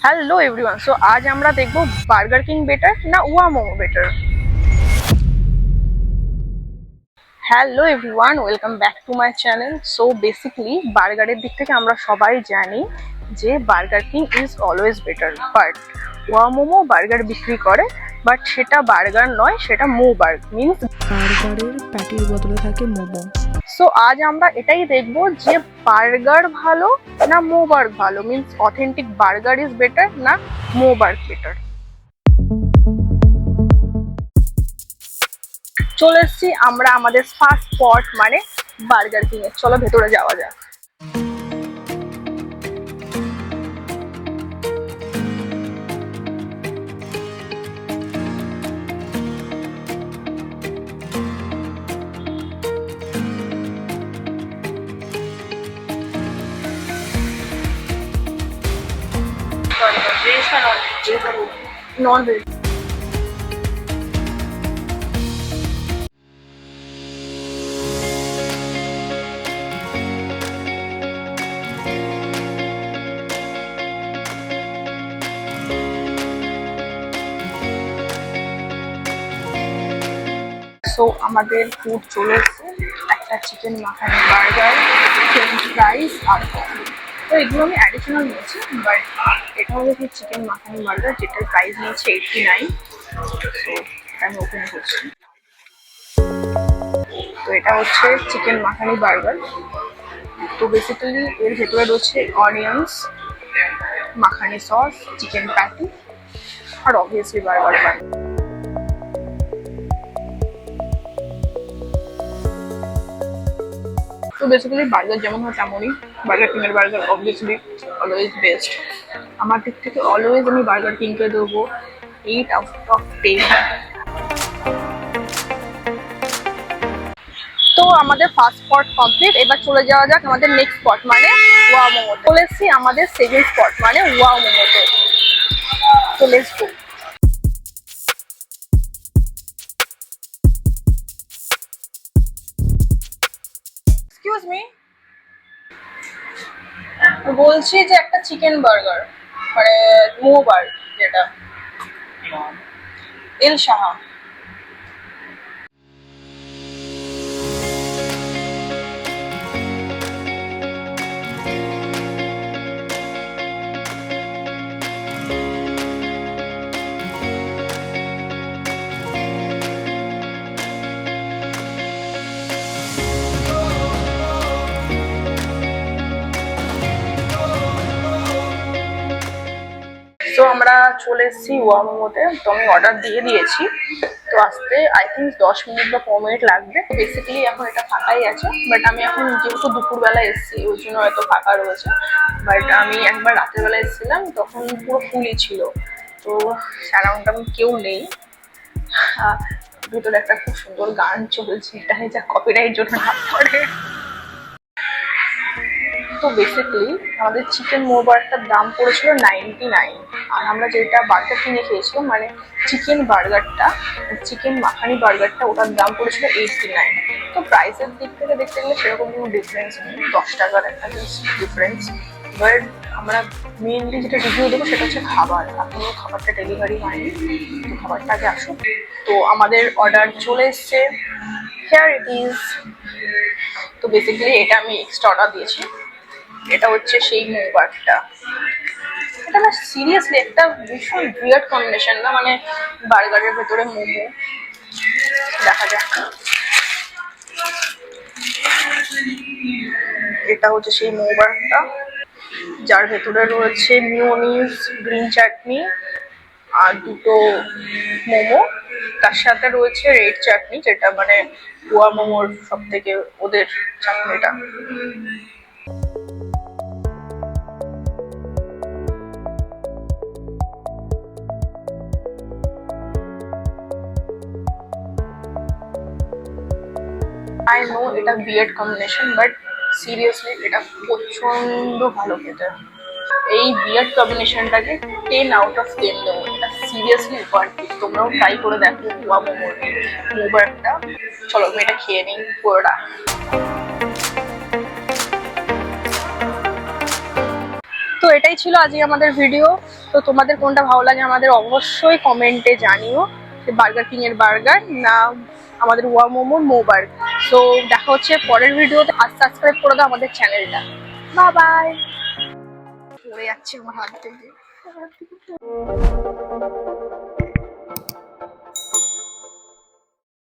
Hello everyone, so আজ আমরা দেখবো বার্গার কিং বেটার না Wow Momo better. Hello everyone, welcome back to my channel. So basically বার্গারের দিক থেকে আমরা সবাই জানি যে Burger King is always better, but Wow Momo burger বিক্রি করে, বাট সেটা বার্গার নয়, সেটা মোবার্গ, মিন্স বার্গারের প্যাটির বদলে থাকে মোমো। সো আজ আমরা এটাই দেখবো যে বার্গার ভালো না মোবার্গ ভালো, means authentic burger is better না মোবার্গ বেটার। চলে এসছি আমরা আমাদের ফার্স্ট স্পট মানে বার্গার কিং এর। চলো ভেতরে যাওয়া যাক। Non veg. সো আমাদের ফুড চলে এসছে, একটা chicken makhani burger, French fries আর কফি। তো এগুলো আমি অ্যাডিশনাল নিয়েছি, বাট এটা হচ্ছে চিকেন মাখানি বার্গার, যেটার প্রাইস নিয়েছে 89। সো আমি ওপেন করছি। তো এটা হচ্ছে চিকেন মাখানি বার্গার। তো বেসিক্যালি এর ভেতরে রয়েছে onions, makhani sauce, chicken patty আর অবভিয়াসলি বার্গার বান। তো বেসিক্যালি বার্গার যেমন হয় তেমনই, বার্গার কিংয়ের বার্গার অবভিয়াসলি অলওয়েজ বেস্ট। আমার দিক থেকে অলওয়েজ আমি বার্গার কিংকে দেবো 8/10। তো আমাদের ফার্স্ট স্পট কমপ্লিট, এবার চলে যাওয়া যাক আমাদের নেক্সট স্পট মানে ওয়া মোমো। চলে এসছি আমাদের সেকেন্ড স্পট মানে ওয়া মোমোতে। তো লেটস গো। এক্সকিউজ মি, বলছি যে একটা চিকেন বার্গার মানে মোমো বার, যেটা এল সাহা। তো আমরা চলে এসেছি ওয়া মোমোতে। তো আমি অর্ডার দিয়ে দিয়েছি, তো আসতে আই থিঙ্ক 10 মিনিট বা 15 মিনিট লাগবে। বেসিক্যালি এখন এটা ফাঁকাই আছে, বাট আমি এখন যেহেতু দুপুরবেলা এসেছি ওই জন্য হয়তো ফাঁকা রয়েছে। বাট আমি একবার রাতের বেলা এসেছিলাম, তখন পুরো ফুলই ছিল। তো সারাউন্ড আমি কেউ নেই। ভিতরে একটা খুব সুন্দর গান চলছে, এটা যা কপিরাইট জন্য না পড়ে। তো বেসিক্যালি আমাদের চিকেন মোবারটার দাম পড়েছিল 99, আর আমরা যেটা বার্গার কিনে খেয়েছিলাম মানে চিকেন বার্গারটা, চিকেন মাখানি বার্গারটা, ওটার দাম পড়েছিল 89। তো প্রাইসের দিক থেকে দেখতে গেলে সেরকম কোনো ডিফারেন্স নেই, 10 টাকার একটা জাস্ট ডিফারেন্স। বাট আমরা মেনলি যেটা রিভিউ দেবো সেটা হচ্ছে খাবার। এখনও খাবারটা ডেলিভারি হয়নি, তো খাবারটা আগে আসুক। তো আমাদের অর্ডার চলে এসছে, হেয়ার ইট ইজ। তো বেসিক্যালি এটা আমি এক্সট্রা অর্ডার দিয়েছি। এটা হচ্ছে সেই মোবারটা। এটা না সিরিয়াসলি একটা ভীষণ উইয়ার্ড কম্বিনেশন না, মানে বার্গারের ভেতরে মোমো। দেখা যাক। এটা হচ্ছে সেই মোবারটা, যার ভেতরে রয়েছে মিওনিজ, গ্রিন চাটনি আর দুটো মোমো। তার সাথে রয়েছে রেড চাটনি, যেটা মানে গোয়া মোমোর সব থেকে ওদের চাটনিটা। আই নো এটা বিয়ার্ড কম্বিনেশন, বাট সিরিয়াসলি এটা প্রচন্ড ভালো খেতে। এই বিয়ার্ড কম্বিনেশনটাকে 10/10 দেবো। এটা সিরিয়াসলি ওয়ার্থ। তোমরাও ট্রাই করে দেখো গোয়া মোমোর মোবারটা। চলো আমি এটা খেয়ে নিই পুরোটা। তো এটাই ছিল আজকে আমাদের ভিডিও। তো তোমাদের কোনটা ভালো লাগে আমাদের অবশ্যই কমেন্টে জানিও, যে বার্গার কিং এর বার্গার না আমাদের ওয়া মোমোর মো বার্গার। তো দেখা হচ্ছে পরের ভিডিওতে। আর সাবস্ক্রাইব করে দাও আমাদের চ্যানেলটা। Bye bye. পড়ে যাচ্ছে আমার হাত থেকে।